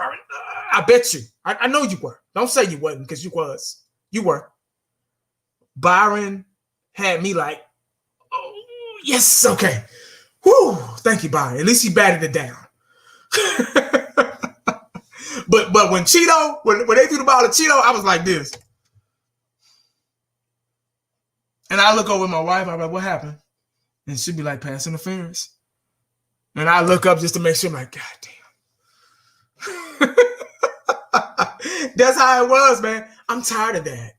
I bet you. I know you were. Don't say you wasn't, because you was. You were. Byron had me like, oh, yes, okay. Whew, thank you, Byron. At least he batted it down. But when Cheeto, when they threw the ball to Cheeto, I was like this. And I look over at my wife, I'm like, what happened? And she'd be like, pass interference. And I look up just to make sure, I'm like, God damn. That's how it was, man. I'm tired of that.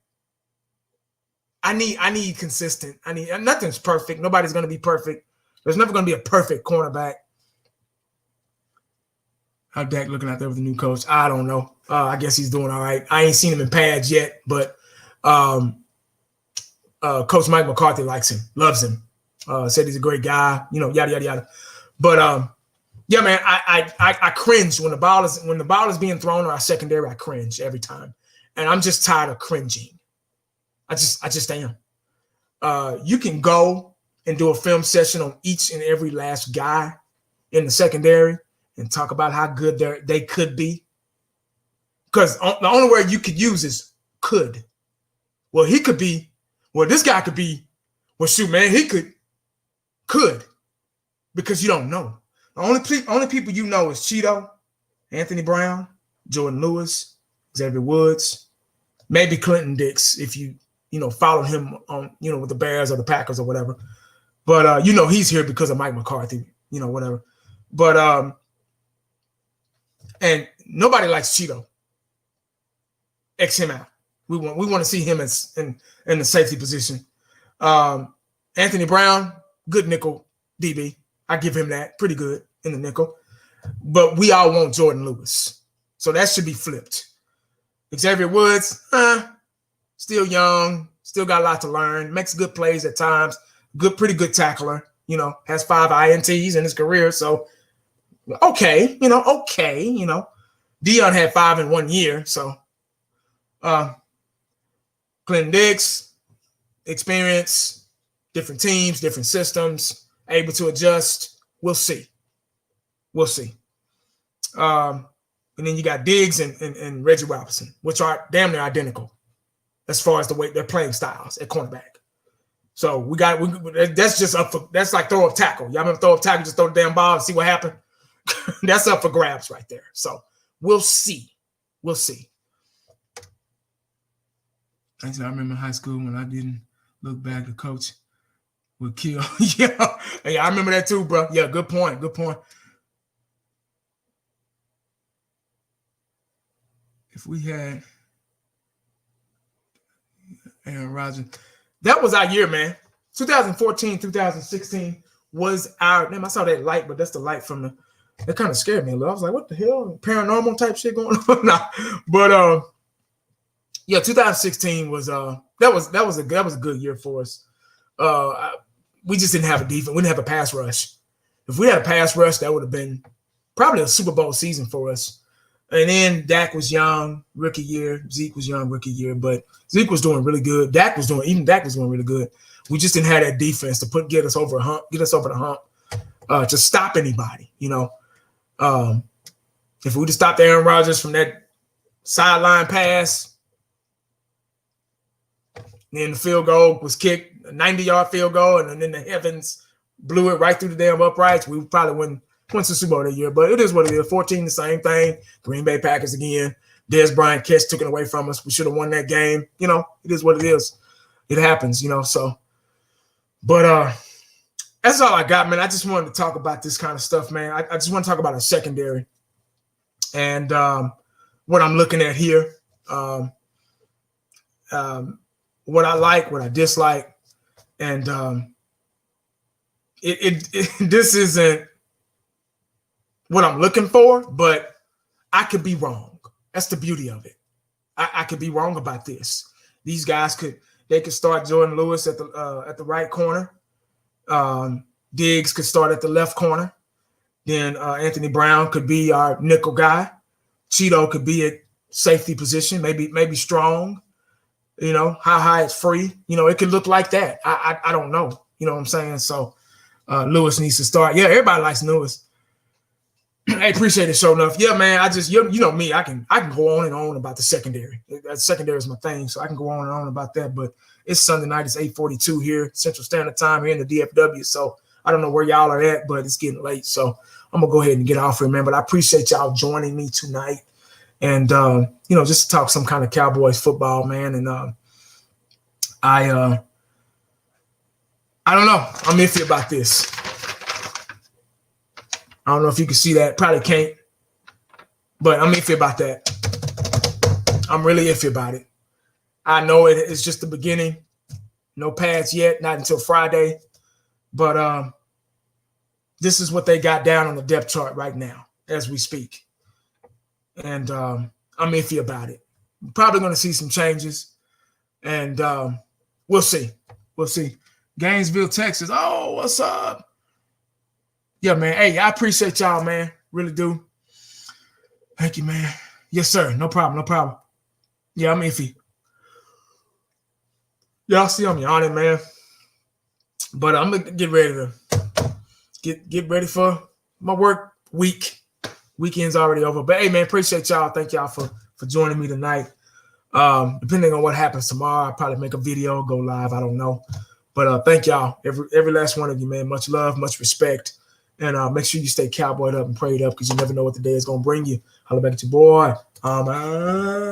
I need consistent. Nothing's perfect. Nobody's going to be perfect. There's never going to be a perfect cornerback. How Dak looking out there with the new coach? I don't know. I guess he's doing all right. I ain't seen him in pads yet, but Coach Mike McCarthy likes him, loves him. Said he's a great guy, yada yada yada. But yeah, man, I cringe when the ball is being thrown or our secondary. I cringe every time, and I'm just tired of cringing. I just am. You can go and do a film session on each and every last guy in the secondary and talk about how good they could be. Because the only word you could use is could. Well, he could be. Well, this guy could be. Well, shoot, man, he could. Because you don't know. The only people you know is Cheeto, Anthony Brown, Jordan Lewis, Xavier Woods, maybe Clinton Dix if you follow him on with the Bears or the Packers or whatever. But he's here because of Mike McCarthy, whatever. But and nobody likes Cheeto. X him out. We want to see him in the safety position. Anthony Brown, good nickel DB. I give him that. Pretty good in the nickel. But we all want Jordan Lewis. So that should be flipped. Xavier Woods, still young, still got a lot to learn, makes good plays at times, pretty good tackler, has 5 INTs in his career. So, okay. Dion had 5 in 1 year. So, Clinton Dix, experience, different teams, different systems, able to adjust. We'll see. And then you got Diggs and Reggie Robinson, which are damn near identical as far as the way they're playing styles at cornerback. So that's just that's like throw up tackle. Y'all remember throw up tackle, just throw the damn ball and see what happened? That's up for grabs right there. So we'll see. I remember in high school when I didn't look back, the coach would kill. Yeah, I remember that too, bro. Yeah, good point. If we had Aaron Rodgers, that was our year, man. 2014, 2016 was our, damn, I saw that light, but that's the light from the, it kind of scared me a little. I was like, what the hell? Paranormal type shit going on? Nah. But Yeah, 2016 was that was a good year for us. We just didn't have a defense. We didn't have a pass rush. If we had a pass rush, that would have been probably a Super Bowl season for us. And then Dak was young, rookie year. Zeke was young, rookie year. But Zeke was doing really good. Dak was doing really good. We just didn't have that defense to get us over the hump, to stop anybody. If we would have stopped Aaron Rodgers from that sideline pass, then the field goal was kicked, a 90-yard field goal, and then the heavens blew it right through the damn uprights, we probably wouldn't went to the Super Bowl that year. But it is what it is. 14, the same thing. Green Bay Packers again. Dez Bryant catch took it away from us. We should have won that game. It is what it is. It happens, so. But that's all I got, man. I just wanted to talk about this kind of stuff, man. I just want to talk about a secondary and what I'm looking at here. What I like, what I dislike, and this isn't what I'm looking for, but I could be wrong. That's the beauty of it. I could be wrong about this. These guys could start Jordan Lewis at the right corner. Diggs could start at the left corner. Then Anthony Brown could be our nickel guy. Cheeto could be at safety position, maybe strong. How high it's free. It could look like that. I don't know. You know what I'm saying? So Lewis needs to start. Yeah, everybody likes Lewis. I appreciate it so enough. Yeah, man. I just you know me. I can go on and on about the secondary. That secondary is my thing, so I can go on and on about that. But it's Sunday night. It's 8:42 here, Central Standard Time here in the DFW. So I don't know where y'all are at, but it's getting late. So I'm gonna go ahead and get off here, man. But I appreciate y'all joining me tonight, and just to talk some kind of Cowboys football, man. And I don't know. I'm iffy about this. I don't know if you can see that. Probably can't. But I'm iffy about that. I'm really iffy about it. I know it's just the beginning. No pads yet. Not until Friday. But this is what they got down on the depth chart right now as we speak. And I'm iffy about it. We're probably going to see some changes. And we'll see. We'll see. Gainesville, Texas. Oh, what's up? Yeah, man. Hey, I appreciate y'all, man. Really do. Thank you, man. Yes, sir. No problem. Yeah, I'm iffy. Y'all see I'm yawning, man. But I'm gonna get ready to get ready for my work week. Weekend's already over. But hey, man, appreciate y'all. Thank y'all for joining me tonight. Depending on what happens tomorrow, I'll probably make a video, go live. I don't know. But thank y'all. Every last one of you, man. Much love, much respect. And make sure you stay cowboyed up and prayed up because you never know what the day is going to bring you. Holla back at your boy.